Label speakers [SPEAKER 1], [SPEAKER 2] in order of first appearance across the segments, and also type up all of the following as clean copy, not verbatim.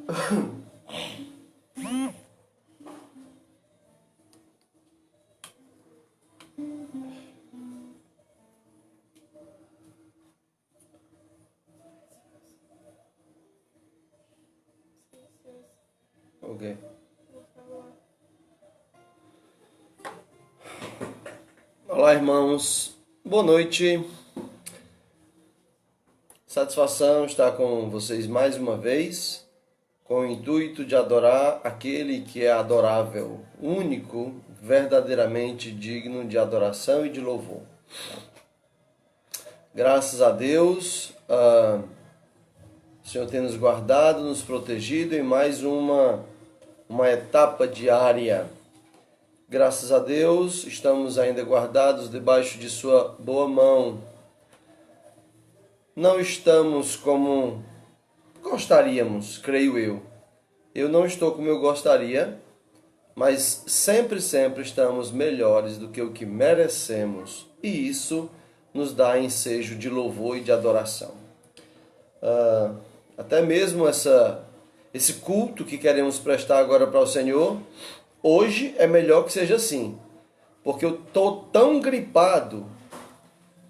[SPEAKER 1] Ok. Olá, irmãos. Boa noite. Satisfação estar com vocês mais uma vez, com o intuito de adorar aquele que é adorável, único, verdadeiramente digno de adoração e de louvor. Graças a Deus, o Senhor tem nos guardado, nos protegido em mais uma etapa diária. Graças a Deus, estamos ainda guardados debaixo de sua boa mão. Não estamos como gostaríamos, creio eu. Eu não estou como eu gostaria, mas sempre estamos melhores do que o que merecemos. E isso nos dá ensejo de louvor e de adoração. Até mesmo esse culto que queremos prestar agora para o Senhor, hoje é melhor que seja assim, porque eu estou tão gripado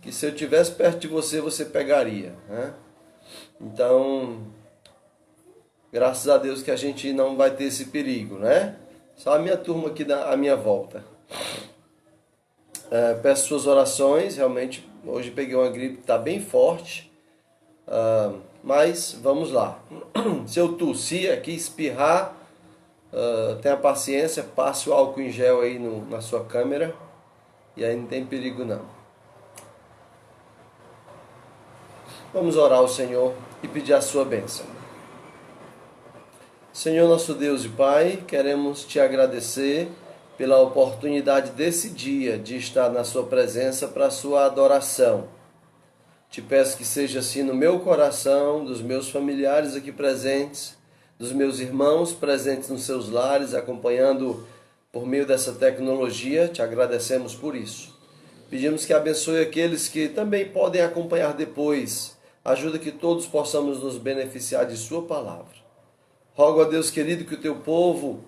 [SPEAKER 1] que se eu estivesse perto de você, você pegaria, né? Então, graças a Deus que a gente não vai ter esse perigo, né? Só a minha turma aqui à minha volta. Peço suas orações, realmente hoje peguei uma gripe que está bem forte, mas vamos lá. Se eu tossir aqui, espirrar, tenha paciência, passe o álcool em gel aí na sua câmera e aí não tem perigo não. Vamos orar ao Senhor e pedir a sua bênção. Senhor nosso Deus e Pai, queremos te agradecer pela oportunidade desse dia de estar na sua presença para a sua adoração. Te peço que seja assim no meu coração, dos meus familiares aqui presentes, dos meus irmãos presentes nos seus lares, acompanhando por meio dessa tecnologia. Te agradecemos por isso. Pedimos que abençoe aqueles que também podem acompanhar depois. Ajuda que todos possamos nos beneficiar de sua palavra. Rogo a Deus querido que o teu povo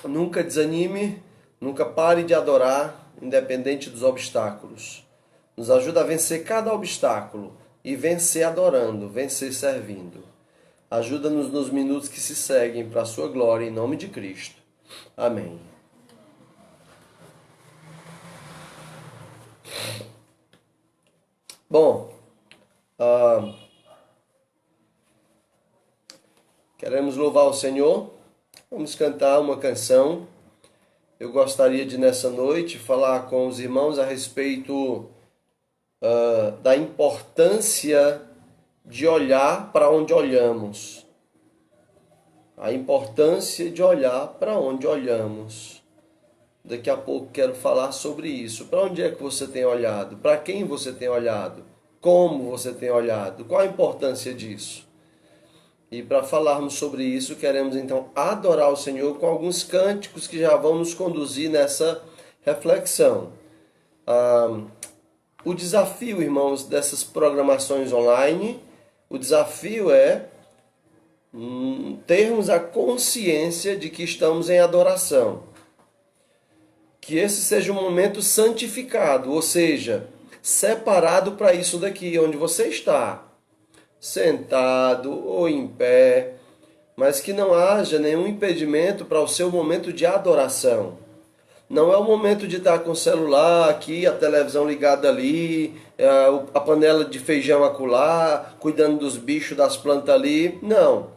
[SPEAKER 1] nunca desanime, nunca pare de adorar, independente dos obstáculos. Nos ajuda a vencer cada obstáculo e vencer adorando, vencer servindo. Ajuda-nos nos minutos que se seguem para a sua glória, em nome de Cristo. Amém. Bom, queremos louvar o Senhor. Vamos cantar uma canção. Eu gostaria de, nessa noite, falar com os irmãos a respeito da importância de olhar para onde olhamos. A importância de olhar para onde olhamos. Daqui a pouco quero falar sobre isso. Para onde é que você tem olhado? Para quem você tem olhado? Como você tem olhado? Qual a importância disso? E para falarmos sobre isso, queremos então adorar o Senhor com alguns cânticos que já vão nos conduzir nessa reflexão. O desafio, irmãos, dessas programações online, o desafio é termos a consciência de que estamos em adoração. Que esse seja um momento santificado, ou seja, separado para isso daqui, onde você está, sentado ou em pé, mas que não haja nenhum impedimento para o seu momento de adoração. Não é o momento de estar com o celular aqui, a televisão ligada ali, a panela de feijão acolá, cuidando dos bichos, das plantas ali. Não.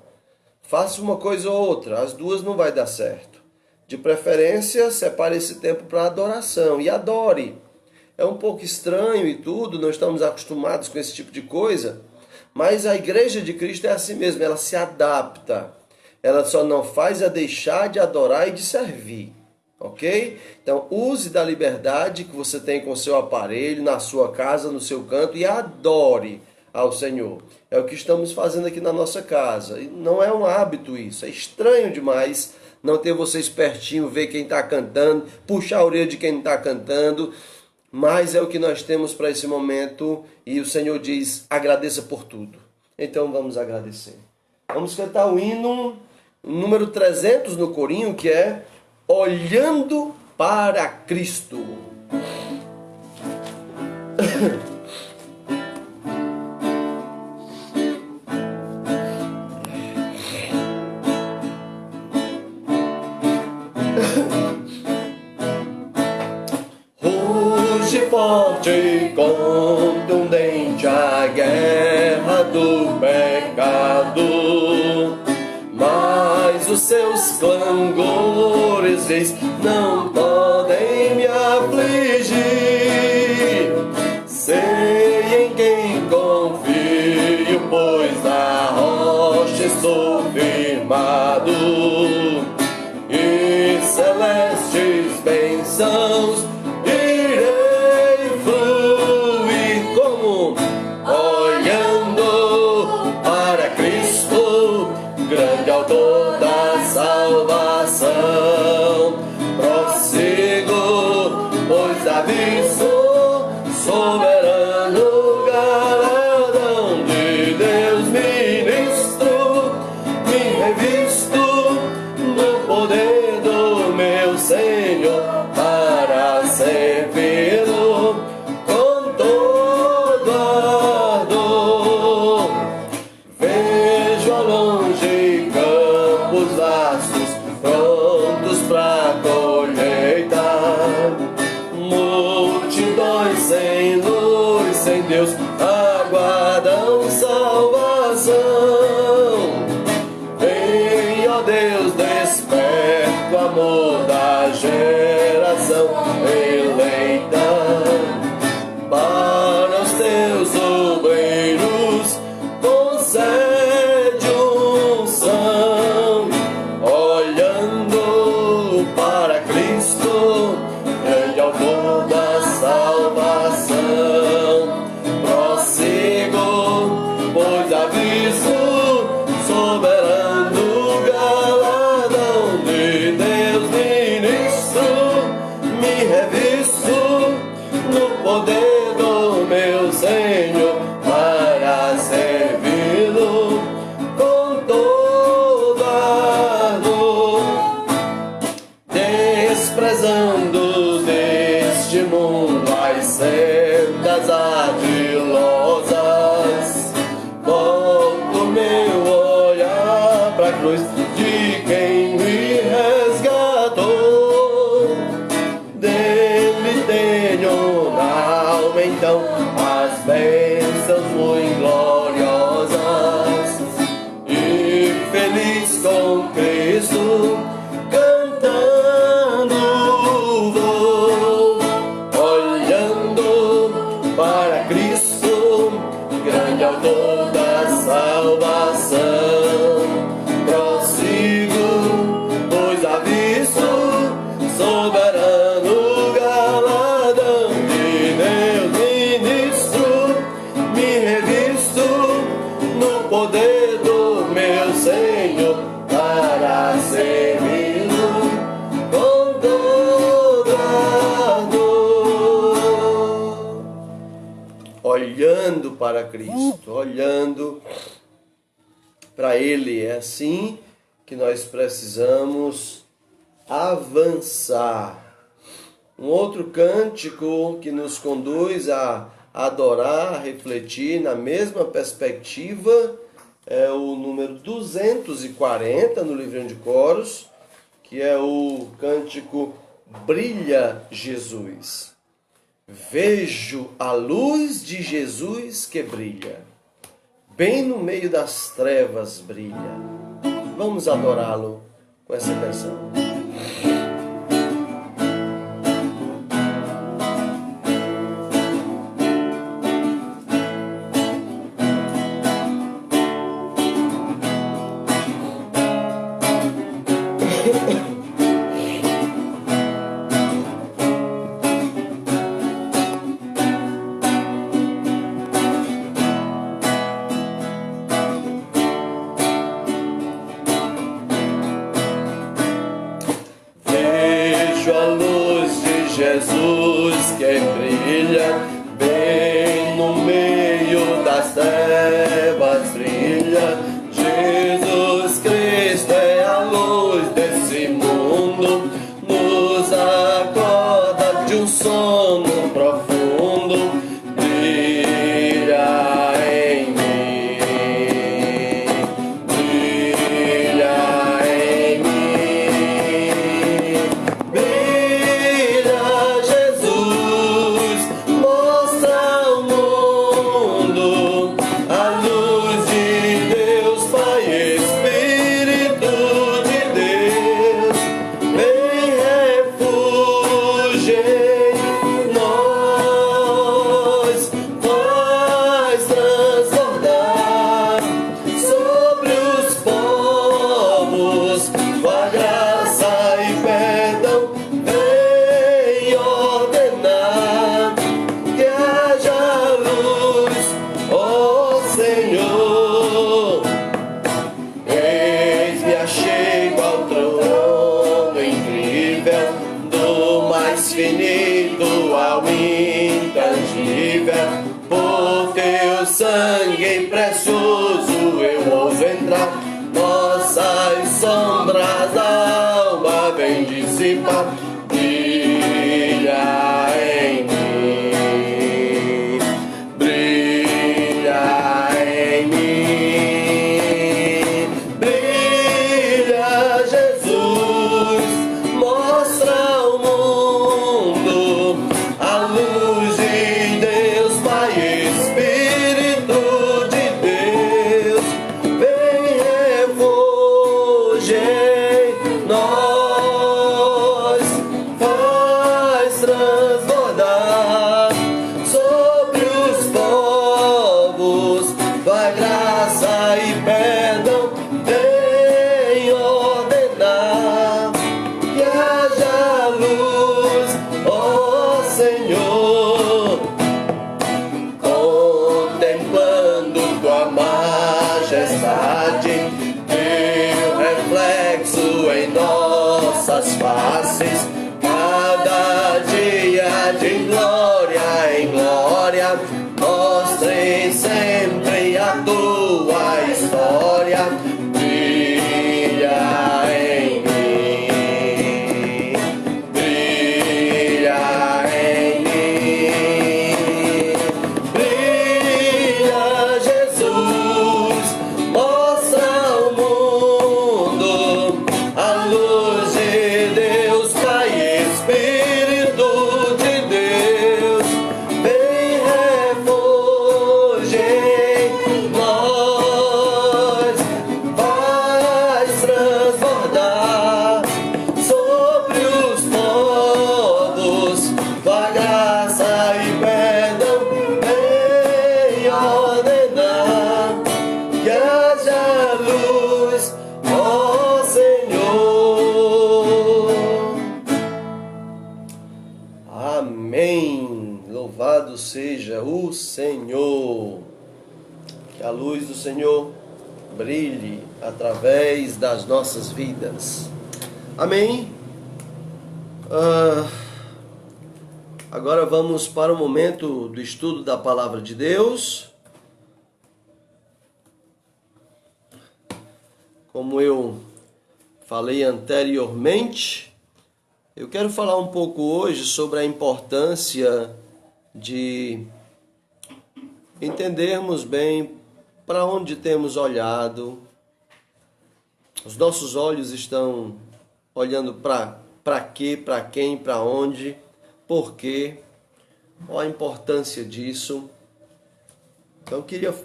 [SPEAKER 1] Faça uma coisa ou outra, as duas não vai dar certo. De preferência, separe esse tempo para adoração e adore. É um pouco estranho e tudo, não estamos acostumados com esse tipo de coisa, mas a igreja de Cristo é assim mesmo, ela se adapta. Ela só não faz a deixar de adorar e de servir, ok? Então use da liberdade que você tem com o seu aparelho, na sua casa, no seu canto e adore ao Senhor. É o que estamos fazendo aqui na nossa casa. E não é um hábito isso, é estranho demais não ter vocês pertinho, ver quem está cantando, puxar a orelha de quem está cantando, mas é o que nós temos para esse momento e o Senhor diz, agradeça por tudo. Então vamos agradecer. Vamos cantar o hino número 300 no corinho, que é Olhando para Cristo. Ruge forte e contundente a guerra do pecado, mas os seus clangores vis não podem me afligir. Sei em quem confio, pois na rocha estou firmado, e celestes bênçãos irei fluir como olhando para Cristo, grande autor da salvação. Prossigo, pois aviso soberano galardão de Deus ministro, me revisto no poder do meu Senhor para servi-lo com todo ardor. Vejo ao longe campos vastos prontos pra colheita, multidões sem luz, sem Deus, aguardam salvação. Vem, ó Deus, desperta o amor da geração eleita, para os teus obreiros concede unção, olhando para Cristo, grande autor da salvação. Prossigo, pois aviso soberano galardão de Deus ministro, me revisto no poder do meu Senhor para servi-lo com todo ardor. Desprezando deste mundo as sendas ardilosas, volto meu olhar pra cruz de quem me resgatou. Dele tenho na alma então as bênçãos muito gloriosas, e feliz com Cristo cantando vou, olhando para Cristo, grande autor da salvação. Prossigo, pois aviso soberano galardão de Deus ministro, me revisto no poder do meu Senhor para servi-lo com todo ardor. Olhando para Cristo, olhando para Ele, é assim que nós precisamos avançar. Um outro cântico que nos conduz a adorar, a refletir na mesma perspectiva é o número 240 no livrinho de coros, que é o cântico Brilha Jesus. Vejo a luz de Jesus que brilha, bem no meio das trevas brilha. Vamos adorá-lo com essa canção. Jesus que brilha, bem no meio das trevas brilha, Jesus mais finito ao intangível. Por teu sangue precioso eu ouso entrar. Nossas sombras da alma vem dissipar. Brilha em mim, brilha em mim, brilha Jesus, mostra ao mundo a luz de Deus, Pai, Espírito de Deus, vem refúgio em nós, faz transbordar sobre os povos, vai graça e perdão, vem ordenar que haja luz, ó Senhor, contemplando tua majestade, teu reflexo em nossas faces, cada dia de glória em glória, mostrem sempre a tua história. Brilha em mim, brilha em mim, brilha Jesus, mostra ao mundo a luz de Deus, Pai, Espírito de Deus, vem refúgio em nós, faz transbordar sobre os povos, tua graça e perdão, vem ordenar que haja luz, ó Senhor. Amém. Louvado seja o Senhor. Que a luz do Senhor brilhe através das nossas vidas. Amém. Agora vamos para o momento do estudo da Palavra de Deus. Como eu falei anteriormente, eu quero falar um pouco hoje sobre a importância de entendermos bem para onde temos olhado. Os nossos olhos estão olhando para quê, para quem, para onde, por quê, qual a importância disso. Então eu queria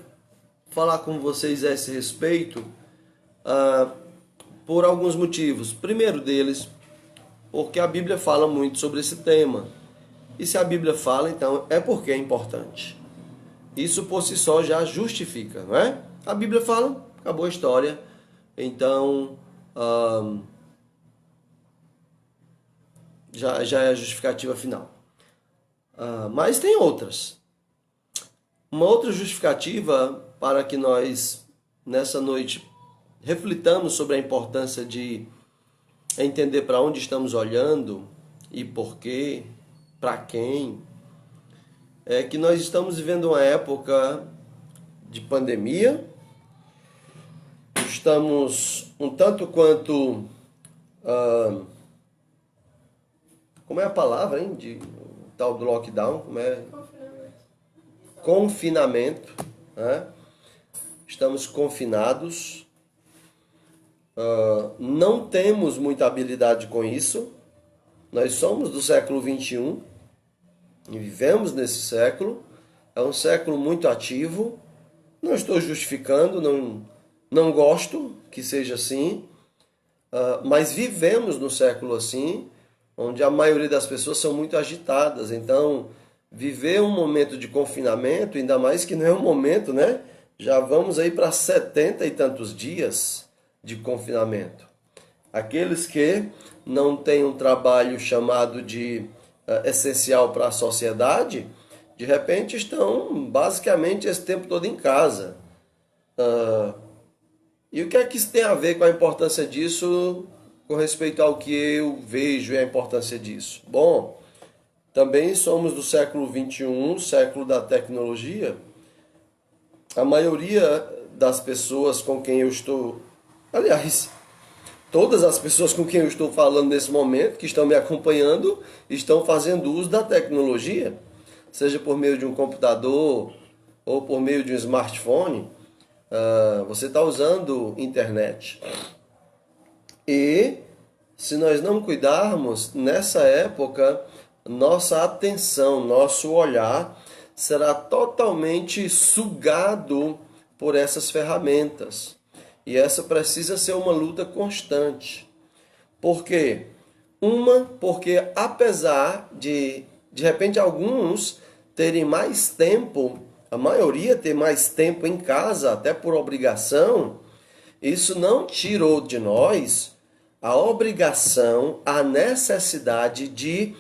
[SPEAKER 1] falar com vocês a esse respeito por alguns motivos. Primeiro deles, porque a Bíblia fala muito sobre esse tema. E se a Bíblia fala, então é porque é importante. Isso por si só já justifica, não é? A Bíblia fala, acabou a história. Então, já é a justificativa final. Mas tem outras. Uma outra justificativa para que nós, nessa noite, reflitamos sobre a importância de entender para onde estamos olhando e por quê, para quem, é que nós estamos vivendo uma época de pandemia. Estamos um tanto quanto... como é a palavra, hein? Tal do lockdown, como é? Confinamento, né? Estamos confinados. Não temos muita habilidade com isso. Nós somos do século XXI e vivemos nesse século. É um século muito ativo. Não estou justificando, não gosto que seja assim, mas vivemos no século assim, onde a maioria das pessoas são muito agitadas. Então, viver um momento de confinamento, ainda mais que não é um momento, né? Já vamos aí para 70 e tantos dias de confinamento. Aqueles que não têm um trabalho chamado de essencial para a sociedade, de repente estão basicamente esse tempo todo em casa. E o que é que isso tem a ver com a importância disso com respeito ao que eu vejo e a importância disso? Bom, também somos do século XXI, século da tecnologia. A maioria das pessoas com quem eu estou, aliás, todas as pessoas com quem eu estou falando nesse momento, que estão me acompanhando, estão fazendo uso da tecnologia, seja por meio de um computador ou por meio de um smartphone. Você está usando internet. E se nós não cuidarmos, nessa época, nossa atenção, nosso olhar será totalmente sugado por essas ferramentas. E essa precisa ser uma luta constante. Por quê? Porque apesar de repente, alguns terem mais tempo, a maioria ter mais tempo em casa, até por obrigação, isso não tirou de nós a obrigação, a necessidade de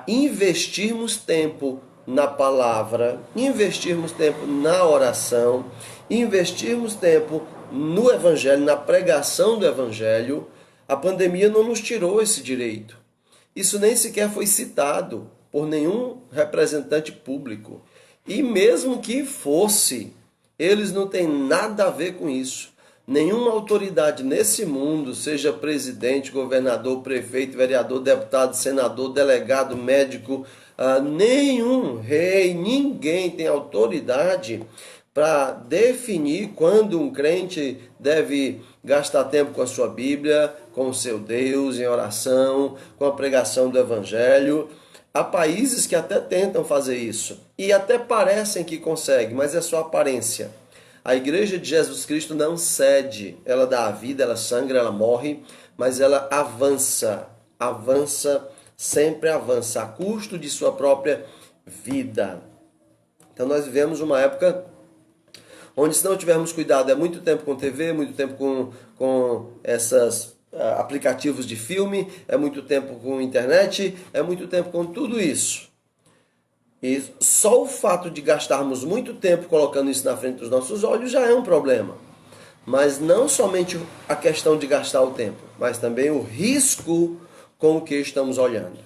[SPEAKER 1] investirmos tempo na palavra, investirmos tempo na oração, investirmos tempo no evangelho, na pregação do evangelho. A pandemia não nos tirou esse direito. Isso nem sequer foi citado por nenhum representante público. E mesmo que fosse, eles não têm nada a ver com isso. Nenhuma autoridade nesse mundo, seja presidente, governador, prefeito, vereador, deputado, senador, delegado, médico, nenhum rei, ninguém tem autoridade para definir quando um crente deve gastar tempo com a sua Bíblia, com o seu Deus, em oração, com a pregação do Evangelho. Há países que até tentam fazer isso e até parecem que conseguem, mas é só aparência. A Igreja de Jesus Cristo não cede, ela dá a vida, ela sangra, ela morre, mas ela avança, sempre avança, a custo de sua própria vida. Então nós vivemos uma época onde, se não tivermos cuidado, é muito tempo com TV, muito tempo com esses aplicativos de filme, é muito tempo com internet, é muito tempo com tudo isso. E só o fato de gastarmos muito tempo colocando isso na frente dos nossos olhos já é um problema. Mas não somente a questão de gastar o tempo, mas também o risco com o que estamos olhando.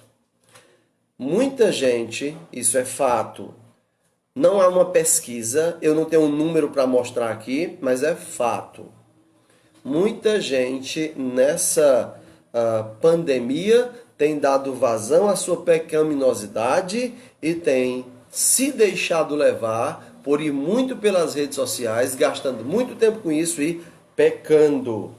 [SPEAKER 1] Muita gente, isso é fato, não há uma pesquisa, eu não tenho um número para mostrar aqui, mas é fato. Muita gente nessa pandemia tem dado vazão à sua pecaminosidade e tem se deixado levar por ir muito pelas redes sociais, gastando muito tempo com isso e pecando.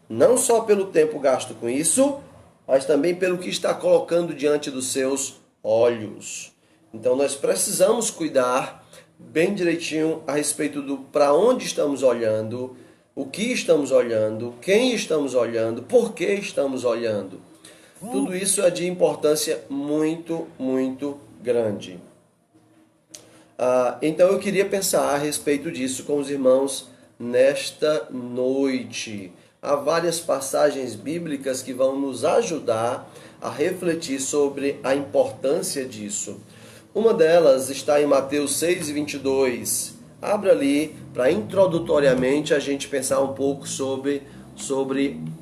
[SPEAKER 1] Não só pelo tempo gasto com isso, mas também pelo que está colocando diante dos seus olhos. Então nós precisamos cuidar bem direitinho a respeito do para onde estamos olhando, o que estamos olhando, quem estamos olhando, por que estamos olhando. Tudo isso é de importância muito, muito grande. Então eu queria pensar a respeito disso com os irmãos nesta noite. Há várias passagens bíblicas que vão nos ajudar a refletir sobre a importância disso. Uma delas está em Mateus 6:22. Abra ali para introdutoriamente a gente pensar um pouco sobre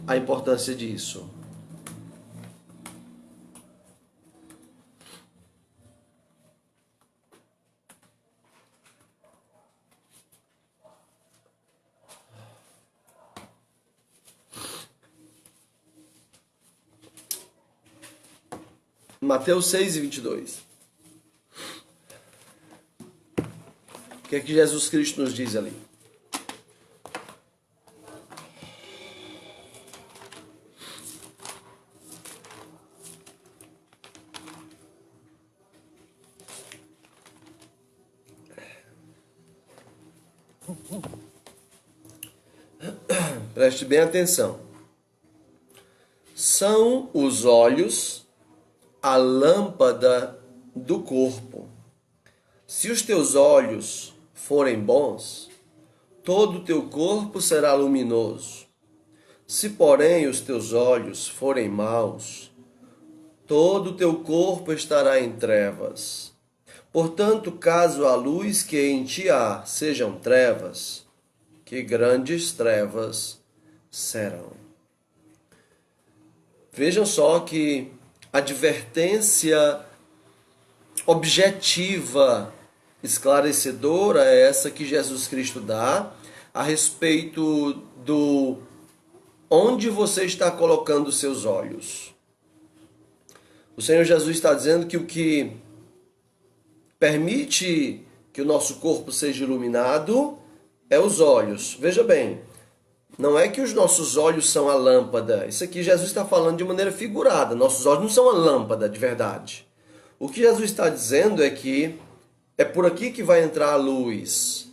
[SPEAKER 1] a importância disso. Mateus 6:22. O que é que Jesus Cristo nos diz ali? Preste bem atenção. São os olhos a lâmpada do corpo. Se os teus olhos forem bons, todo o teu corpo será luminoso. Se, porém, os teus olhos forem maus, todo o teu corpo estará em trevas. Portanto, caso a luz que em ti há sejam trevas, que grandes trevas serão. Vejam só que advertência objetiva, esclarecedora é essa que Jesus Cristo dá a respeito do onde você está colocando os seus olhos. O Senhor Jesus está dizendo que o que permite que o nosso corpo seja iluminado é os olhos. Veja bem, não é que os nossos olhos são a lâmpada. Isso aqui Jesus está falando de maneira figurada. Nossos olhos não são a lâmpada de verdade. O que Jesus está dizendo é que é por aqui que vai entrar a luz.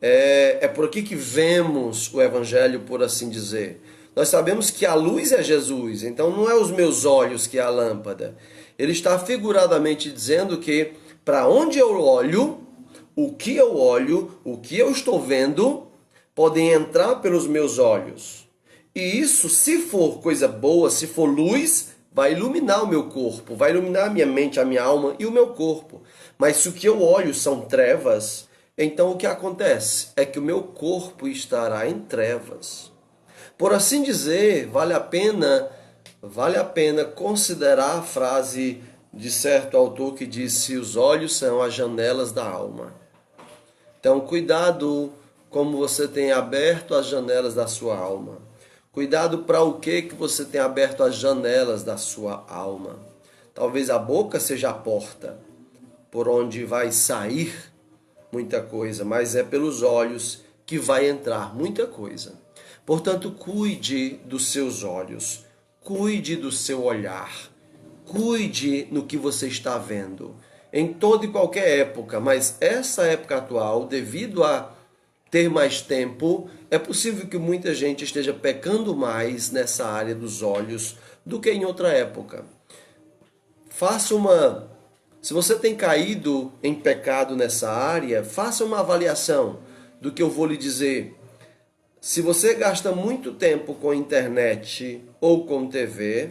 [SPEAKER 1] É por aqui que vemos o Evangelho, por assim dizer. Nós sabemos que a luz é Jesus, então não é os meus olhos que é a lâmpada. Ele está figuradamente dizendo que para onde eu olho, o que eu estou vendo, podem entrar pelos meus olhos. E isso, se for coisa boa, se for luz, vai iluminar o meu corpo, vai iluminar a minha mente, a minha alma e o meu corpo. Mas se o que eu olho são trevas, então o que acontece é que o meu corpo estará em trevas. Por assim dizer, vale a pena considerar a frase de certo autor que disse: os olhos são as janelas da alma. Então, cuidado como você tem aberto as janelas da sua alma. Cuidado para o que você tem aberto as janelas da sua alma. Talvez a boca seja a porta por onde vai sair muita coisa, mas é pelos olhos que vai entrar muita coisa. Portanto, cuide dos seus olhos, cuide do seu olhar, cuide no que você está vendo. Em toda e qualquer época, mas essa época atual, devido a ter mais tempo, é possível que muita gente esteja pecando mais nessa área dos olhos do que em outra época. Se você tem caído em pecado nessa área, faça uma avaliação do que eu vou lhe dizer. Se você gasta muito tempo com internet ou com TV,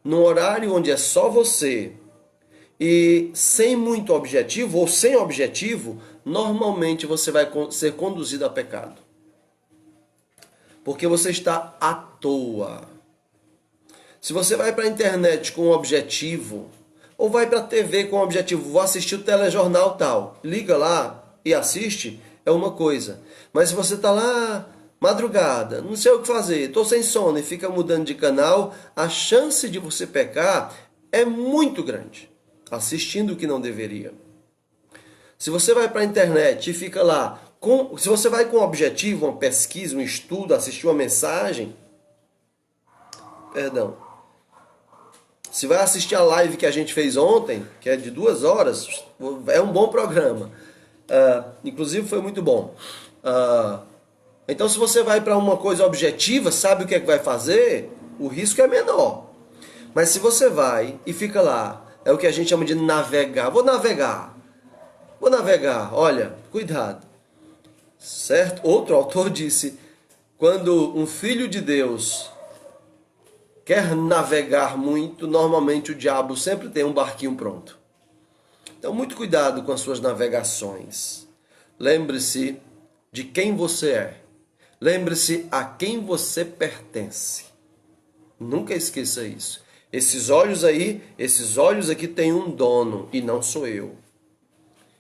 [SPEAKER 1] num horário onde é só você e sem muito objetivo ou sem objetivo, normalmente você vai ser conduzido a pecado. Porque você está à toa. Se você vai para a internet com um objetivo, ou vai para a TV com um objetivo, vou assistir o telejornal tal, liga lá e assiste, é uma coisa. Mas se você está lá, madrugada, não sei o que fazer, estou sem sono e fica mudando de canal, a chance de você pecar é muito grande, assistindo o que não deveria. Se você vai para a internet e fica lá, se você vai com um objetivo, uma pesquisa, um estudo, assistir uma mensagem, se vai assistir a live que a gente fez ontem, que é de 2 horas, é um bom programa. Inclusive foi muito bom. Então se você vai para uma coisa objetiva, sabe o que é que vai fazer, o risco é menor. Mas se você vai e fica lá, é o que a gente chama de navegar. Vou navegar, olha, cuidado. Certo? Outro autor disse, quando um filho de Deus quer navegar muito, normalmente o diabo sempre tem um barquinho pronto. Então, muito cuidado com as suas navegações. Lembre-se de quem você é. Lembre-se a quem você pertence. Nunca esqueça isso. Esses olhos aqui têm um dono e não sou eu.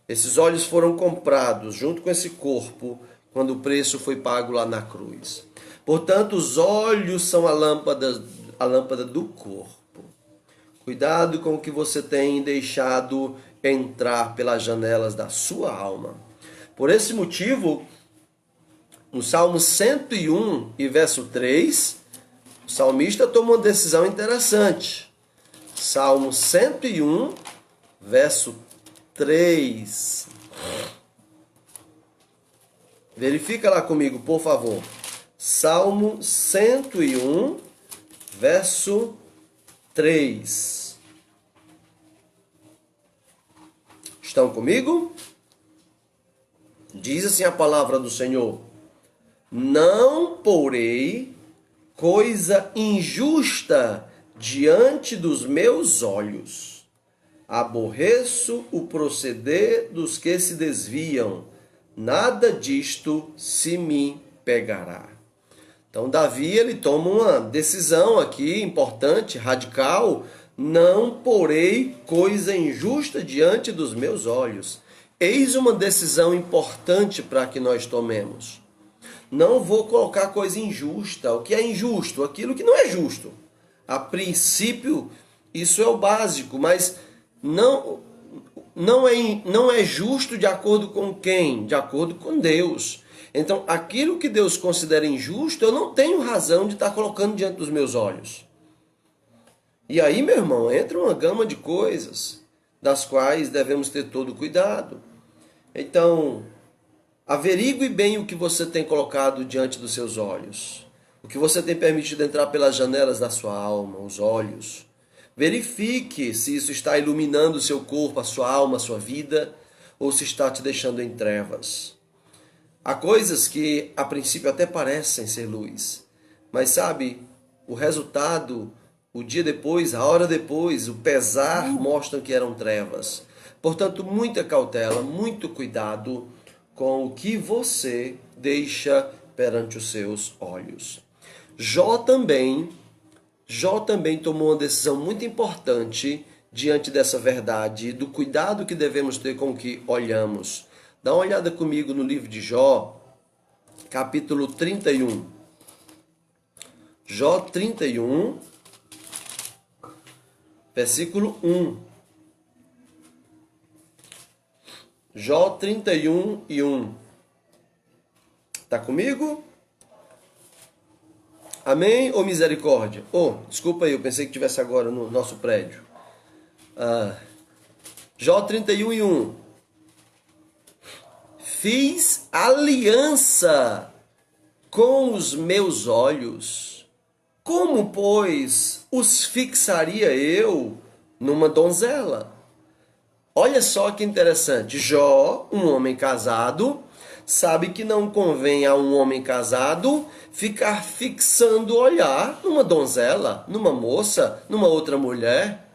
[SPEAKER 1] Esses olhos foram comprados junto com esse corpo quando o preço foi pago lá na cruz. Portanto, os olhos são a lâmpada do corpo. Cuidado com o que você tem deixado entrar pelas janelas da sua alma. Por esse motivo, no Salmo 101 e verso 3, o salmista toma uma decisão interessante. Salmo 101, verso 3. Verifica lá comigo, por favor. Salmo 101, verso 3. Estão comigo? Diz assim a palavra do Senhor: não porei coisa injusta diante dos meus olhos. Aborreço o proceder dos que se desviam. Nada disto se me pegará. Então Davi ele toma uma decisão aqui importante, radical, Não porei coisa injusta diante dos meus olhos. Eis uma decisão importante para que nós tomemos. Não vou colocar coisa injusta. O que é injusto? Aquilo que não é justo. A princípio, isso é o básico, mas não é justo de acordo com quem? De acordo com Deus. Então, aquilo que Deus considera injusto, eu não tenho razão de estar colocando diante dos meus olhos. E aí, meu irmão, entra uma gama de coisas das quais devemos ter todo cuidado. Então, averigue bem o que você tem colocado diante dos seus olhos. O que você tem permitido entrar pelas janelas da sua alma, os olhos. Verifique se isso está iluminando o seu corpo, a sua alma, a sua vida, ou se está te deixando em trevas. Há coisas que a princípio até parecem ser luz, mas sabe, o resultado, o dia depois, a hora depois, o pesar mostram que eram trevas. Portanto, muita cautela, muito cuidado com o que você deixa perante os seus olhos. Jó também tomou uma decisão muito importante diante dessa verdade, do cuidado que devemos ter com o que olhamos. Dá uma olhada comigo no livro de Jó, capítulo 31. Jó 31, versículo 1. Jó 31 e 1. Tá comigo? Amém ou misericórdia? Desculpa aí, eu pensei que tivesse agora no nosso prédio. Jó 31 e 1. Fiz aliança com os meus olhos. Como, pois, os fixaria eu numa donzela? Olha só que interessante. Jó, um homem casado, sabe que não convém a um homem casado ficar fixando o olhar numa donzela, numa moça, numa outra mulher.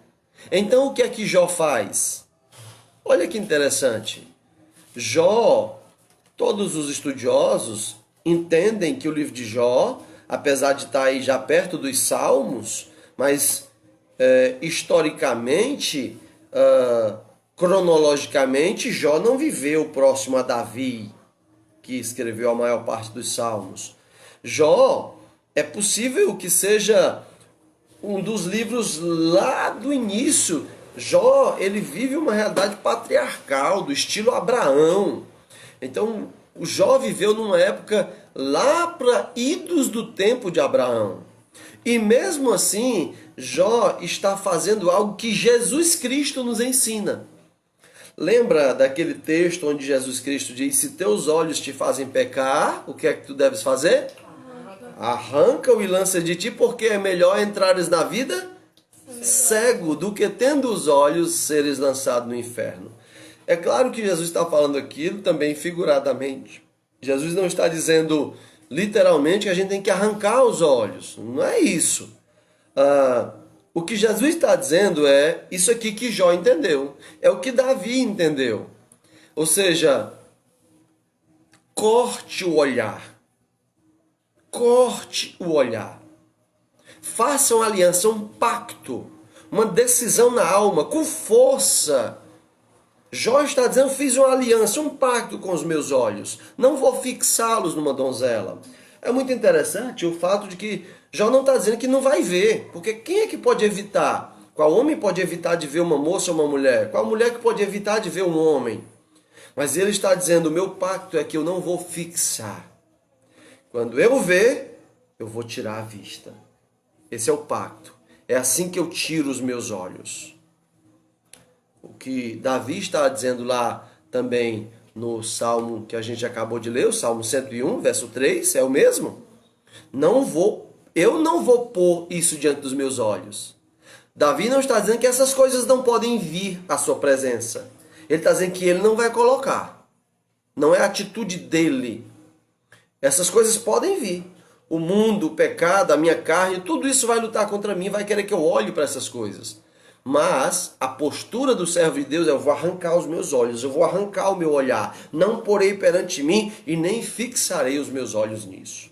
[SPEAKER 1] Então o que é que Jó faz? Olha que interessante. Jó, todos os estudiosos entendem que o livro de Jó, apesar de estar aí já perto dos Salmos, mas historicamente, cronologicamente, Jó não viveu próximo a Davi, que escreveu a maior parte dos Salmos. Jó é possível que seja um dos livros lá do início. Jó, ele vive uma realidade patriarcal, do estilo Abraão. Então, o Jó viveu numa época lá para idos do tempo de Abraão. E mesmo assim, Jó está fazendo algo que Jesus Cristo nos ensina. Lembra daquele texto onde Jesus Cristo diz: se teus olhos te fazem pecar, o que é que tu deves fazer? Arranca-o e lança de ti, porque é melhor entrares na vida cego do que tendo os olhos seres lançado no inferno. É claro que Jesus está falando aquilo também figuradamente. Jesus não está dizendo literalmente que a gente tem que arrancar os olhos. Não é isso. O que Jesus está dizendo é isso aqui que Jó entendeu. É o que Davi entendeu. Ou seja, corte o olhar. Corte o olhar. Faça uma aliança, um pacto, uma decisão na alma, com força. Jó está dizendo: fiz uma aliança, um pacto com os meus olhos. Não vou fixá-los numa donzela. É muito interessante o fato de que Jó não está dizendo que não vai ver. Porque quem é que pode evitar? Qual homem pode evitar de ver uma moça ou uma mulher? Qual mulher que pode evitar de ver um homem? Mas ele está dizendo: o meu pacto é que eu não vou fixar. Quando eu ver, eu vou tirar a vista. Esse é o pacto. É assim que eu tiro os meus olhos. O que Davi está dizendo lá também no Salmo que a gente acabou de ler, o Salmo 101, verso 3, é o mesmo. Eu não vou pôr isso diante dos meus olhos. Davi não está dizendo que essas coisas não podem vir à sua presença. Ele está dizendo que ele não vai colocar. Não é a atitude dele. Essas coisas podem vir. O mundo, o pecado, a minha carne, tudo isso vai lutar contra mim, vai querer que eu olhe para essas coisas. Mas a postura do servo de Deus é: eu vou arrancar os meus olhos, eu vou arrancar o meu olhar. Não porei perante mim e nem fixarei os meus olhos nisso.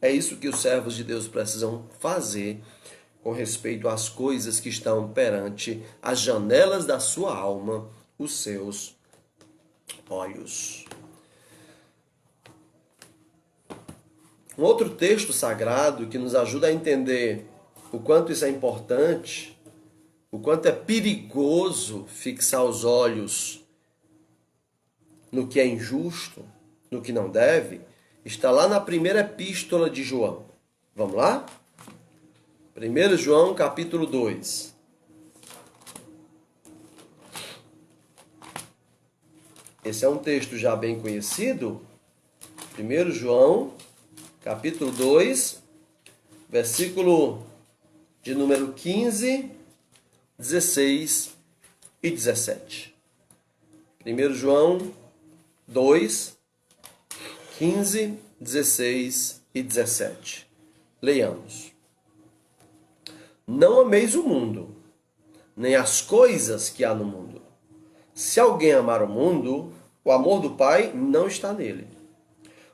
[SPEAKER 1] É isso que os servos de Deus precisam fazer com respeito às coisas que estão perante as janelas da sua alma, os seus olhos. Um outro texto sagrado que nos ajuda a entender o quanto isso é importante, o quanto é perigoso fixar os olhos no que é injusto, no que não deve, está lá na primeira epístola de João. Vamos lá? 1 João, capítulo 2. Esse é um texto já bem conhecido. 1 João, capítulo 2, versículo de número 15, 16 e 17. 1 João 2, 15, 16 e 17. Leiamos. Não ameis o mundo, nem as coisas que há no mundo. Se alguém amar o mundo, o amor do Pai não está nele.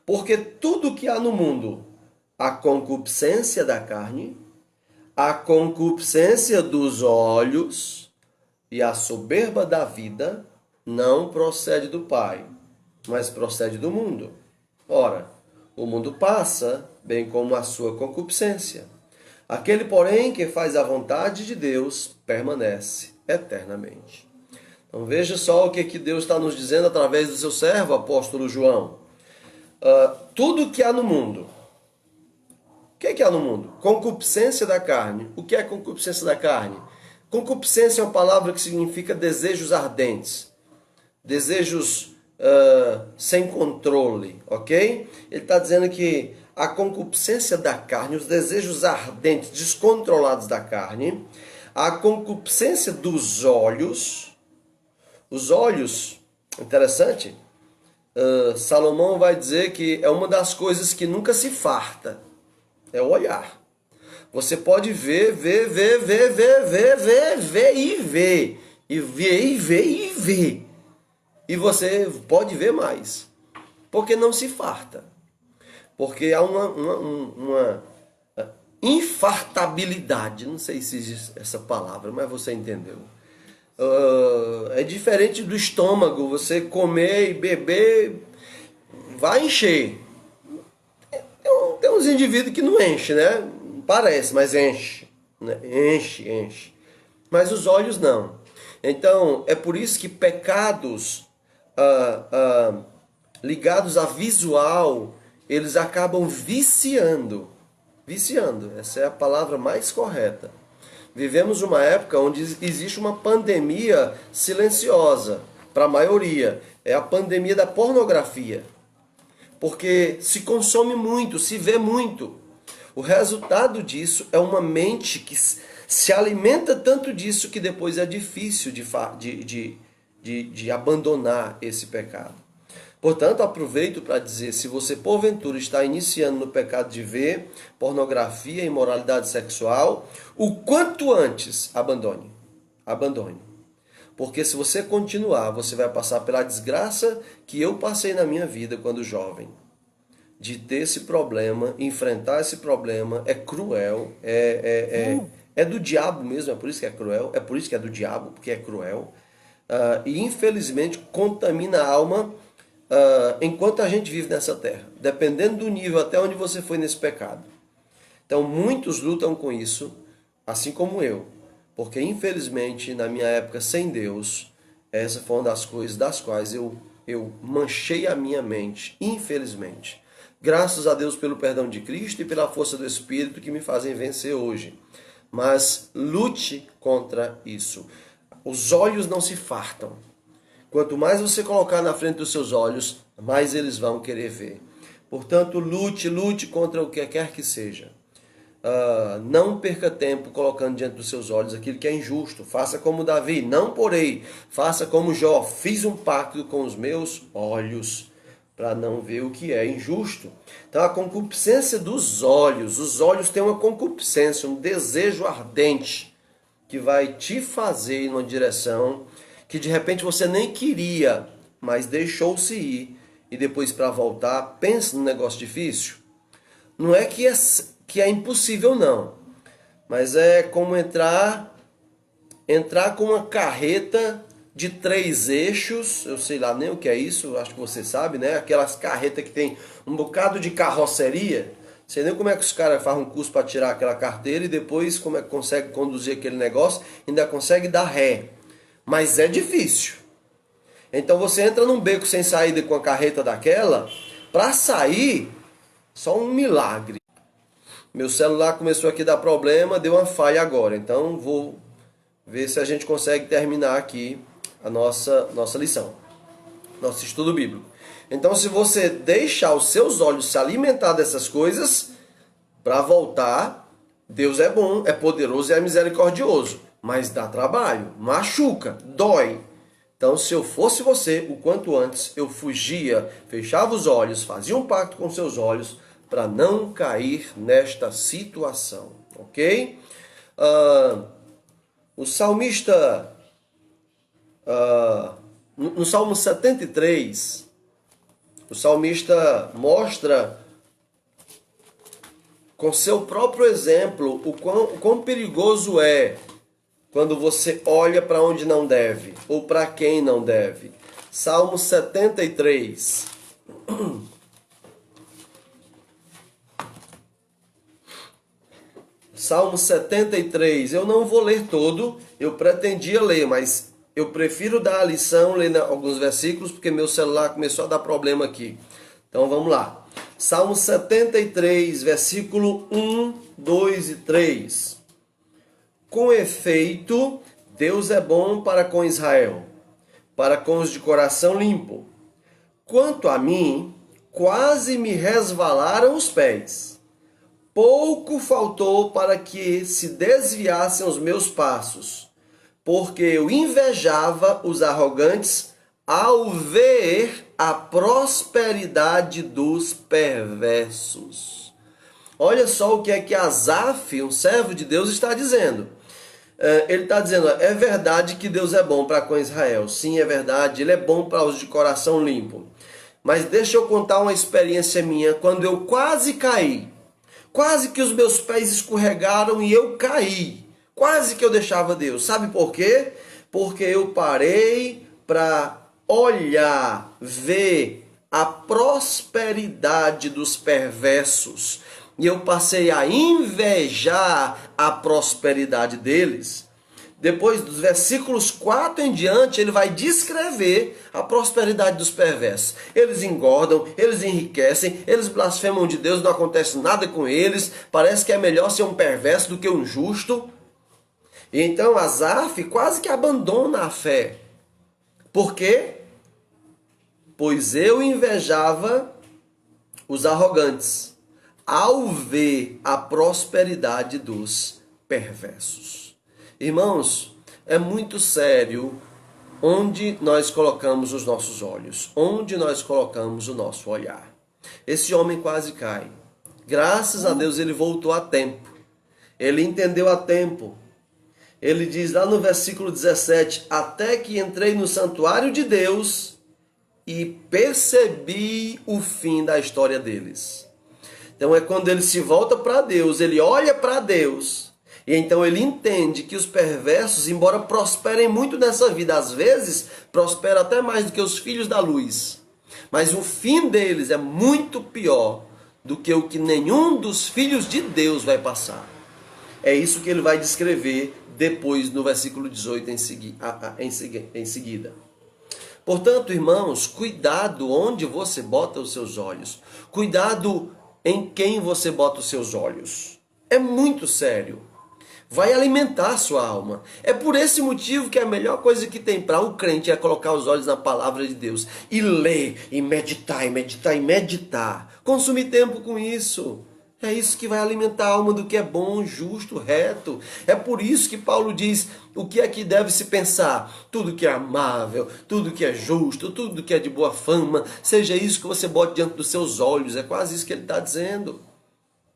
[SPEAKER 1] Porque tudo que há no mundo, a concupiscência da carne, a concupiscência dos olhos e a soberba da vida, não procede do Pai, mas procede do mundo. Ora, o mundo passa, bem como a sua concupiscência. Aquele, porém, que faz a vontade de Deus, permanece eternamente. Então veja só o que Deus está nos dizendo através do seu servo, apóstolo João. Tudo que há no mundo. O que há no mundo? Concupiscência da carne. O que é concupiscência da carne? Concupiscência é uma palavra que significa desejos ardentes. Desejos sem controle, ok? Ele está dizendo que a concupiscência da carne, os desejos ardentes, descontrolados da carne, a concupiscência dos olhos. Os olhos, interessante, Salomão vai dizer que é uma das coisas que nunca se farta, é o olhar. Você pode ver e ver. E você pode ver mais, porque não se farta. Porque há uma infartabilidade, não sei se existe essa palavra, mas você entendeu. É diferente do estômago, você comer e beber, vai encher. Tem uns indivíduos que não enchem, né? Parece, mas enche. Né? Enche. Mas os olhos não. Então, é por isso que pecados ligados a visual, eles acabam viciando. Viciando, essa é a palavra mais correta. Vivemos uma época onde existe uma pandemia silenciosa para a maioria. É a pandemia da pornografia. Porque se consome muito, se vê muito. O resultado disso é uma mente que se alimenta tanto disso que depois é difícil de abandonar esse pecado. Portanto, aproveito para dizer, se você porventura está iniciando no pecado de ver pornografia e imoralidade sexual, o quanto antes abandone. Abandone. Porque se você continuar, você vai passar pela desgraça que eu passei na minha vida quando jovem. De ter esse problema, enfrentar esse problema, é cruel, é do diabo mesmo, é por isso que é cruel, é por isso que é do diabo, porque é cruel. E infelizmente contamina a alma enquanto a gente vive nessa terra, dependendo do nível até onde você foi nesse pecado. Então muitos lutam com isso, assim como eu, porque infelizmente na minha época sem Deus, essa foi uma das coisas das quais eu manchei a minha mente, infelizmente. Graças a Deus pelo perdão de Cristo e pela força do Espírito que me fazem vencer hoje. Mas lute contra isso. Os olhos não se fartam. Quanto mais você colocar na frente dos seus olhos, mais eles vão querer ver. Portanto, lute contra o que quer que seja. Não perca tempo colocando diante dos seus olhos aquilo que é injusto. Faça como Davi, não porei. Faça como Jó, fiz um pacto com os meus olhos para não ver o que é injusto. Então, a concupiscência dos olhos. Os olhos têm uma concupiscência, um desejo ardente que vai te fazer ir numa direção que de repente você nem queria, mas deixou-se ir. E depois para voltar, pensa num negócio difícil. Não é que é impossível, não. mas é como entrar com uma carreta de 3 eixos, eu sei lá nem o que é isso, acho que você sabe, né? Aquelas carretas que tem um bocado de carroceria. Sei nem como é que os caras fazem um curso para tirar aquela carteira e depois como é que consegue conduzir aquele negócio, ainda consegue dar ré. Mas é difícil. Então você entra num beco sem saída com a carreta daquela, para sair, só um milagre. Meu celular começou aqui a dar problema, deu uma falha agora. Então vou ver se a gente consegue terminar aqui a nossa lição, nosso estudo bíblico. Então, se você deixar os seus olhos se alimentar dessas coisas, para voltar, Deus é bom, é poderoso e é misericordioso. Mas dá trabalho, machuca, dói. Então, se eu fosse você, o quanto antes eu fugia, fechava os olhos, fazia um pacto com seus olhos para não cair nesta situação, ok? O salmista, no Salmo 73, o salmista mostra com seu próprio exemplo o quão perigoso é quando você olha para onde não deve ou para quem não deve. Salmo 73. Salmo 73. Eu não vou ler todo, eu pretendia ler, mas eu prefiro dar a lição, ler alguns versículos, porque meu celular começou a dar problema aqui. Então vamos lá. Salmo 73, versículo 1, 2 e 3. Com efeito, Deus é bom para com Israel, para com os de coração limpo. Quanto a mim, quase me resvalaram os pés. Pouco faltou para que se desviassem os meus passos, porque eu invejava os arrogantes ao ver a prosperidade dos perversos. Olha só o que é que Asaf, um servo de Deus, está dizendo. Ele está dizendo, é verdade que Deus é bom para com Israel. Sim, é verdade, ele é bom para os de coração limpo. Mas deixa eu contar uma experiência minha, quando eu quase caí. Quase que os meus pés escorregaram e eu caí. Quase que eu deixava Deus. Sabe por quê? Porque eu parei para olhar, ver a prosperidade dos perversos. E eu passei a invejar a prosperidade deles. Depois dos versículos 4 em diante, ele vai descrever a prosperidade dos perversos. Eles engordam, eles enriquecem, eles blasfemam de Deus, não acontece nada com eles. Parece que é melhor ser um perverso do que um justo. E então Asaf quase que abandona a fé. Por quê? Pois eu invejava os arrogantes ao ver a prosperidade dos perversos. Irmãos, é muito sério onde nós colocamos os nossos olhos, onde nós colocamos o nosso olhar. Esse homem quase cai. Graças a Deus ele voltou a tempo. Ele entendeu a tempo. Ele diz lá no versículo 17, até que entrei no santuário de Deus e percebi o fim da história deles. Então é quando ele se volta para Deus, ele olha para Deus, e então ele entende que os perversos, embora prosperem muito nessa vida, às vezes prosperam até mais do que os filhos da luz. Mas o fim deles é muito pior do que o que nenhum dos filhos de Deus vai passar. É isso que ele vai descrever depois no versículo 18 em seguida. Portanto, irmãos, cuidado onde você bota os seus olhos. Cuidado em quem você bota os seus olhos. É muito sério. Vai alimentar a sua alma. É por esse motivo que a melhor coisa que tem para um crente é colocar os olhos na palavra de Deus. E ler, e meditar, e meditar, e meditar. Consumir tempo com isso. É isso que vai alimentar a alma do que é bom, justo, reto. É por isso que Paulo diz o que é que deve se pensar. Tudo que é amável, tudo que é justo, tudo que é de boa fama, seja isso que você bote diante dos seus olhos. É quase isso que ele está dizendo.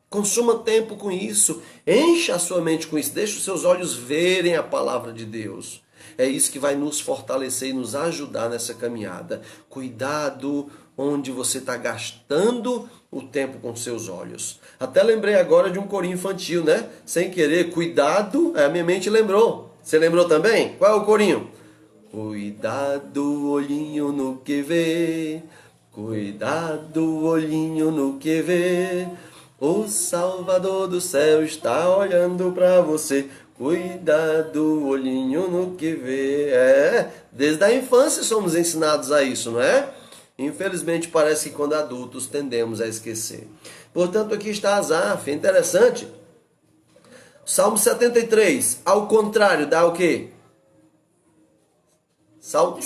[SPEAKER 1] Consuma tempo com isso. Encha a sua mente com isso. Deixe os seus olhos verem a palavra de Deus. É isso que vai nos fortalecer e nos ajudar nessa caminhada. Cuidado onde você está gastando o tempo com seus olhos. Até lembrei agora de um corinho infantil, né? Sem querer, cuidado, a minha mente lembrou. Você lembrou também? Qual é o corinho? Cuidado, olhinho no que vê, cuidado, olhinho no que vê. O Salvador do céu está olhando para você. Cuidado, olhinho no que vê. Desde a infância somos ensinados a isso, não é? Infelizmente parece que quando adultos tendemos a esquecer. Portanto, aqui está Asaf, interessante. Salmo 73, ao contrário, dá o quê? Salmo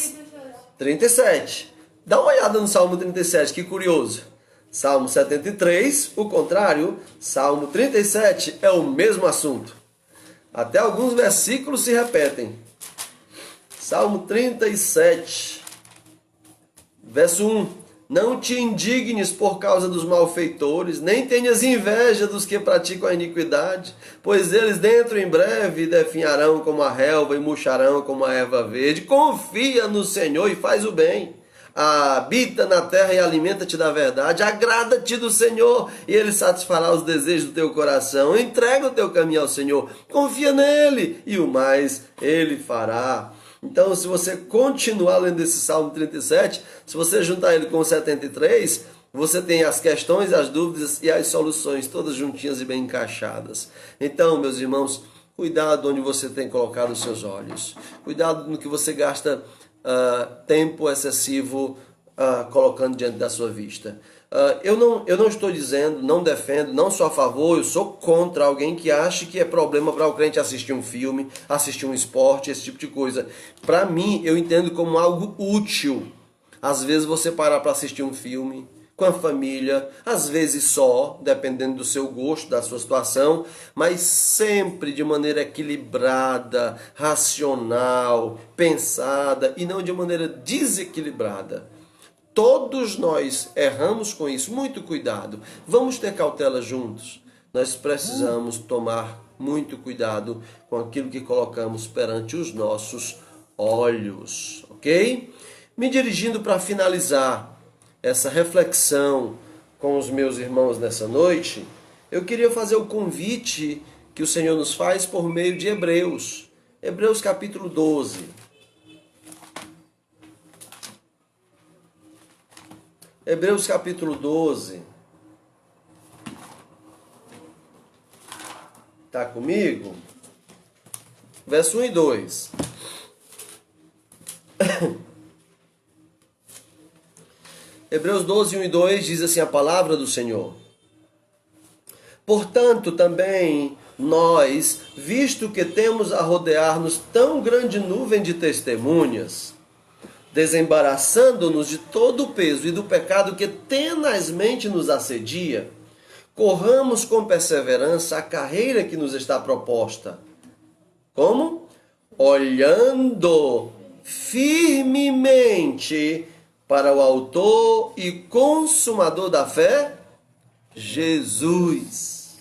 [SPEAKER 1] 37. Dá uma olhada no Salmo 37, que curioso. Salmo 73, o contrário. Salmo 37 é o mesmo assunto. Até alguns versículos se repetem. Salmo 37, verso 1. Não te indignes por causa dos malfeitores, nem tenhas inveja dos que praticam a iniquidade, pois eles dentro em breve definharão como a relva e murcharão como a erva verde. Confia no Senhor e faz o bem. Habita na terra e alimenta-te da verdade. Agrada-te do Senhor e Ele satisfará os desejos do teu coração. Entrega o teu caminho ao Senhor, confia nele e o mais Ele fará. Então, se você continuar lendo esse Salmo 37, se você juntar ele com o 73, você tem as questões, as dúvidas e as soluções todas juntinhas e bem encaixadas. Então, meus irmãos, cuidado onde você tem colocado os seus olhos. Cuidado no que você gasta tempo excessivo colocando diante da sua vista. Eu não estou dizendo, não defendo, não sou a favor, eu sou contra alguém que ache que é problema para o crente assistir um filme, assistir um esporte, esse tipo de coisa. Para mim, eu entendo como algo útil. Às vezes você parar para assistir um filme com a família, às vezes só, dependendo do seu gosto, da sua situação, mas sempre de maneira equilibrada, racional, pensada e não de maneira desequilibrada. Todos nós erramos com isso, muito cuidado. Vamos ter cautela juntos. Nós precisamos tomar muito cuidado com aquilo que colocamos perante os nossos olhos, ok? Me dirigindo para finalizar essa reflexão com os meus irmãos nessa noite, eu queria fazer o convite que o Senhor nos faz por meio de Hebreus. Hebreus capítulo 12. Hebreus capítulo 12. Está comigo? Verso 1 e 2. Hebreus 12, 1 e 2 diz assim a palavra do Senhor. Portanto, também nós, visto que temos a rodear-nos tão grande nuvem de testemunhas, desembaraçando-nos de todo o peso e do pecado que tenazmente nos assedia, corramos com perseverança a carreira que nos está proposta. Como? Olhando firmemente para o autor e consumador da fé, Jesus,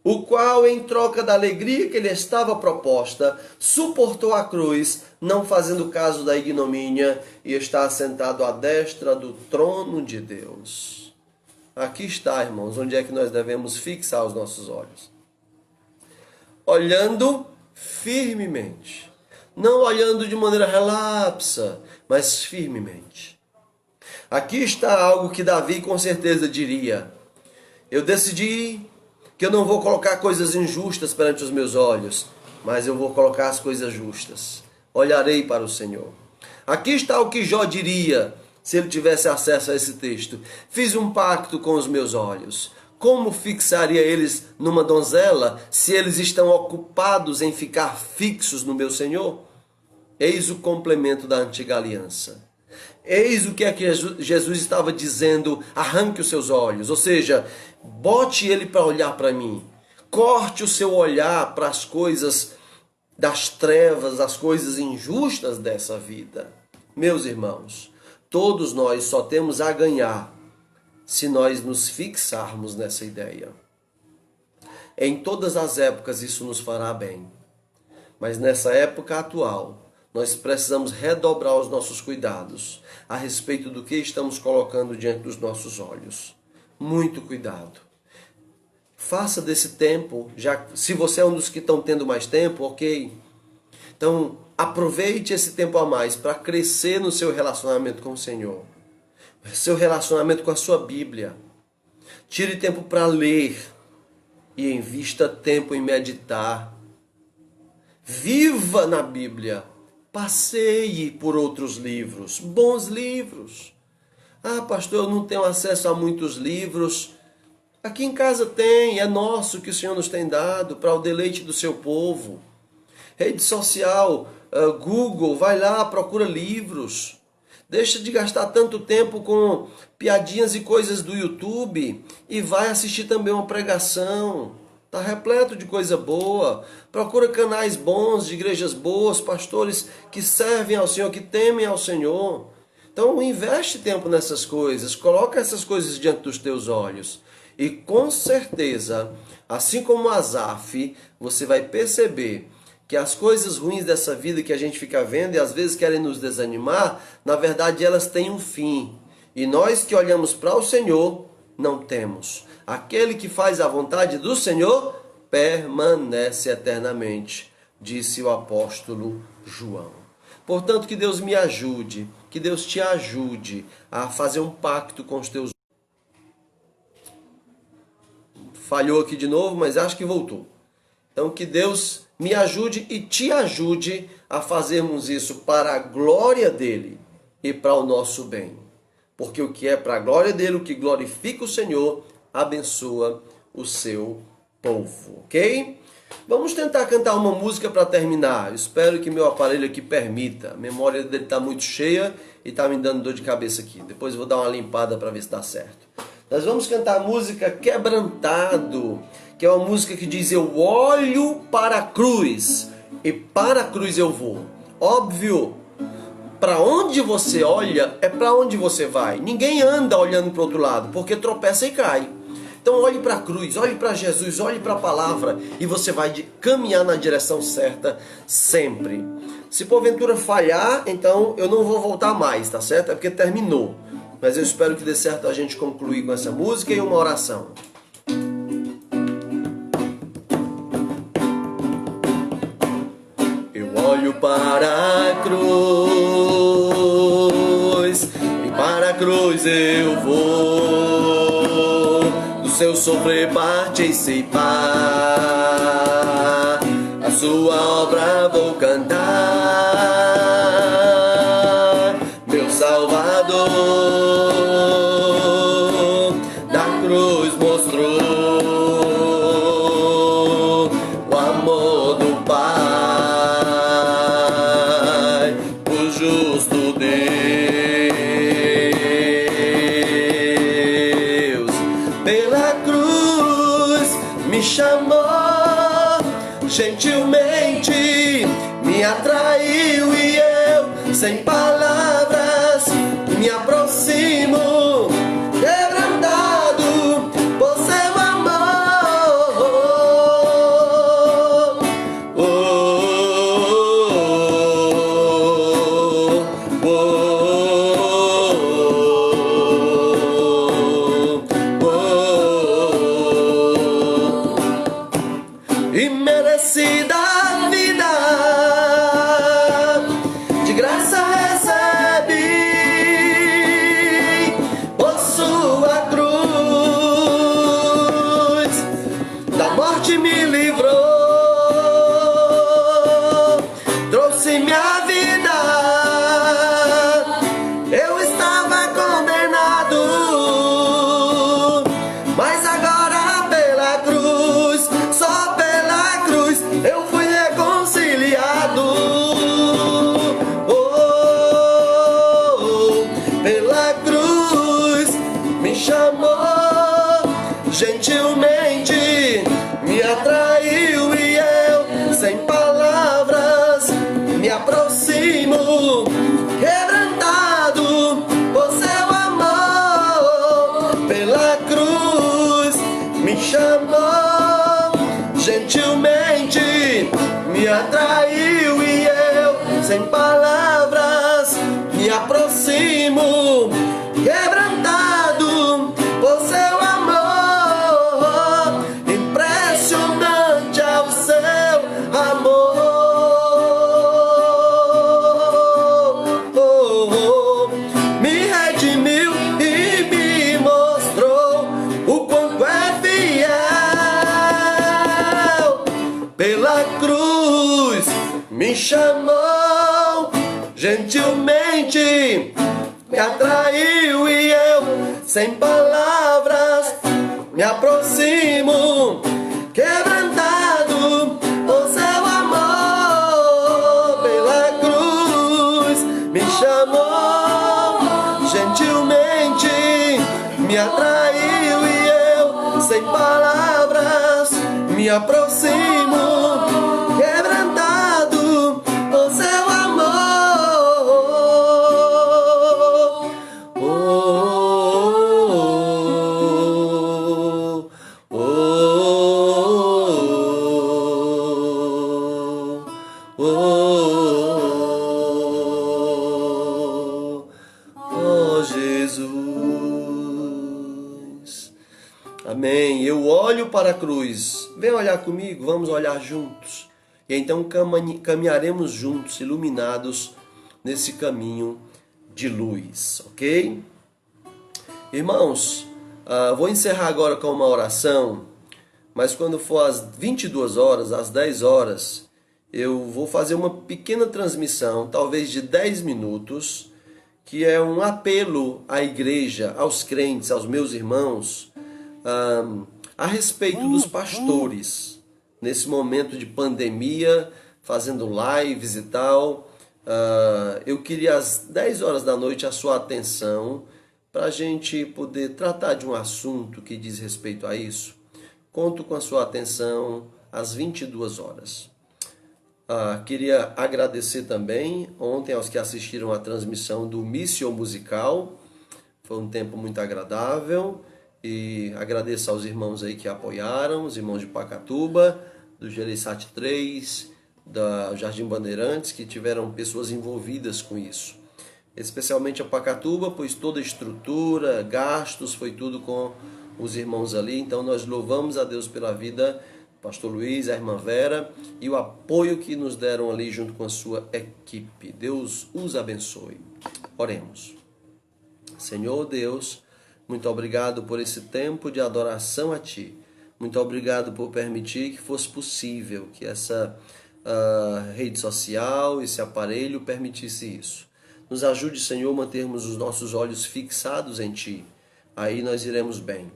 [SPEAKER 1] o qual, em troca da alegria que lhe estava proposta, suportou a cruz, não fazendo caso da ignomínia, e está assentado à destra do trono de Deus. Aqui está, irmãos, onde é que nós devemos fixar os nossos olhos. Olhando firmemente. Não olhando de maneira relapsa, mas firmemente. Aqui está algo que Davi com certeza diria. Eu decidi que eu não vou colocar coisas injustas perante os meus olhos, mas eu vou colocar as coisas justas. Olharei para o Senhor. Aqui está o que Jó diria, se ele tivesse acesso a esse texto. Fiz um pacto com os meus olhos. Como fixaria eles numa donzela, se eles estão ocupados em ficar fixos no meu Senhor? Eis o complemento da antiga aliança. Eis o que é que Jesus estava dizendo, arranque os seus olhos, ou seja, bote ele para olhar para mim, corte o seu olhar para as coisas das trevas, as coisas injustas dessa vida. Meus irmãos, todos nós só temos a ganhar se nós nos fixarmos nessa ideia. Em todas as épocas isso nos fará bem, mas nessa época atual, nós precisamos redobrar os nossos cuidados a respeito do que estamos colocando diante dos nossos olhos. Muito cuidado. Faça desse tempo, já se você é um dos que estão tendo mais tempo, ok? Então, aproveite esse tempo a mais para crescer no seu relacionamento com o Senhor. Seu relacionamento com a sua Bíblia. Tire tempo para ler e invista tempo em meditar. Viva na Bíblia. Passeie por outros livros, bons livros. Ah, pastor, eu não tenho acesso a muitos livros. Aqui em casa tem, é nosso que o Senhor nos tem dado para o deleite do seu povo. Rede social, Google, vai lá, procura livros. Deixa de gastar tanto tempo com piadinhas e coisas do YouTube e vai assistir também uma pregação. Está repleto de coisa boa. Procura canais bons, de igrejas boas, pastores que servem ao Senhor, que temem ao Senhor. Então investe tempo nessas coisas, coloca essas coisas diante dos teus olhos. E com certeza, assim como Asaf, você vai perceber que as coisas ruins dessa vida que a gente fica vendo e às vezes querem nos desanimar, na verdade elas têm um fim. E nós que olhamos para o Senhor, não temos. Aquele que faz a vontade do Senhor permanece eternamente, disse o apóstolo João. Portanto, que Deus me ajude, que Deus te ajude a fazer um pacto com os teus... Falhou aqui de novo, mas acho que voltou. Então, que Deus me ajude e te ajude a fazermos isso para a glória dele e para o nosso bem. Porque o que é para a glória dele, o que glorifica o Senhor, abençoa o seu povo, ok? Vamos tentar cantar uma música para terminar. Espero que meu aparelho aqui permita. A memória dele está muito cheia e está me dando dor de cabeça aqui. Depois eu vou dar uma limpada para ver se dá certo. Nós vamos cantar a música Quebrantado, que é uma música que diz: eu olho para a cruz e para a cruz eu vou. Óbvio, para onde você olha é para onde você vai. Ninguém anda olhando para o outro lado, porque tropeça e cai. Então olhe para a cruz, olhe para Jesus, olhe para a palavra e você vai caminhar na direção certa sempre. Se porventura falhar, então eu não vou voltar mais, tá certo? É porque terminou. Mas eu espero que dê certo a gente concluir com essa música e uma oração. Eu olho para a cruz e para a cruz eu vou. Do seu sofrer participar, a sua obra vou cantar. Meu Salvador da cruz mostrou o amor do Pai, o justo Deus. Pela cruz me chamou, gentilmente me atraiu e eu, sem palavras, me aproximo, quebrantado por seu amor. Oh, oh, oh, oh. Imerecida a vida, de graça recebi, por sua cruz, da morte me livrou, trouxe-me a vida. Eu estava condenado, mas agora pela cruz, só pela cruz, eu fui reconciliado. Pela cruz me chamou, gentilmente me atraiu e eu, sem palavras, me aproximo, quebrantado por seu amor. Pela cruz me chamou, gentilmente me atraiu e eu, sem palavras me aproximo, quebrantado por seu amor, impressionante é o seu amor. Me redimiu e me mostrou o quanto é fiel. Pela cruz me chamou gentilmente, me atraiu e eu, sem palavras, me aproximo, quebrantado por seu amor. Pela cruz me chamou gentilmente, me atraiu e eu, sem palavras, me aproximo, quebrantado por seu amor. Oh, Jesus. Amém. Eu olho para a cruz. Vem olhar comigo, vamos olhar juntos. E então caminharemos juntos, iluminados nesse caminho de luz, ok? Irmãos, vou encerrar agora com uma oração, mas quando for às 22 horas, às 10 horas, eu vou fazer uma pequena transmissão, talvez de 10 minutos, que é um apelo à igreja, aos crentes, aos meus irmãos, a respeito dos pastores, nesse momento de pandemia, fazendo lives e tal. Eu queria às 10 horas da noite a sua atenção para a gente poder tratar de um assunto que diz respeito a isso. Conto com a sua atenção às 22 horas. Queria agradecer também ontem aos que assistiram à transmissão do Missio Musical. Foi um tempo muito agradável. E agradeço aos irmãos aí que apoiaram, os irmãos de Pacatuba, do Gereissati 3, da Jardim Bandeirantes, que tiveram pessoas envolvidas com isso. Especialmente a Pacatuba, pois toda a estrutura, gastos, foi tudo com os irmãos ali. Então nós louvamos a Deus pela vida do pastor Luiz, a irmã Vera, e o apoio que nos deram ali junto com a sua equipe. Deus os abençoe. Oremos. Senhor Deus, muito obrigado por esse tempo de adoração a Ti. Muito obrigado por permitir que fosse possível que essa rede social, esse aparelho permitisse isso. Nos ajude, Senhor, a mantermos os nossos olhos fixados em Ti. Aí nós iremos bem.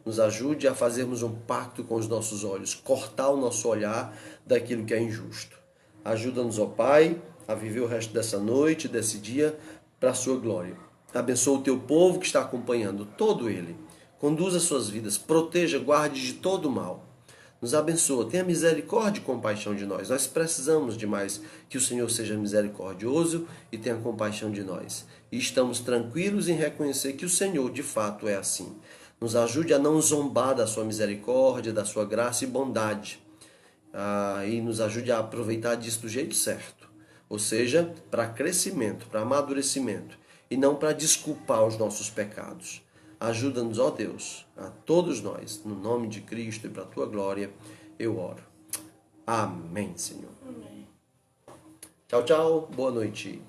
[SPEAKER 1] Nos ajude a fazermos um pacto com os nossos olhos, cortar o nosso olhar daquilo que é injusto. Ajuda-nos, ó Pai, a viver o resto dessa noite, desse dia, para a Sua glória. Abençoa o Teu povo que está acompanhando, todo ele. Conduza suas vidas, proteja, guarde de todo o mal. Nos abençoa, tenha misericórdia e compaixão de nós. Nós precisamos demais que o Senhor seja misericordioso e tenha compaixão de nós. E estamos tranquilos em reconhecer que o Senhor de fato é assim. Nos ajude a não zombar da sua misericórdia, da sua graça e bondade. E nos ajude a aproveitar disso do jeito certo. Ou seja, para crescimento, para amadurecimento. E não para desculpar os nossos pecados. Ajuda-nos, ó Deus, a todos nós, no nome de Cristo e para a Tua glória, eu oro. Amém, Senhor. Amém. Tchau, tchau. Boa noite.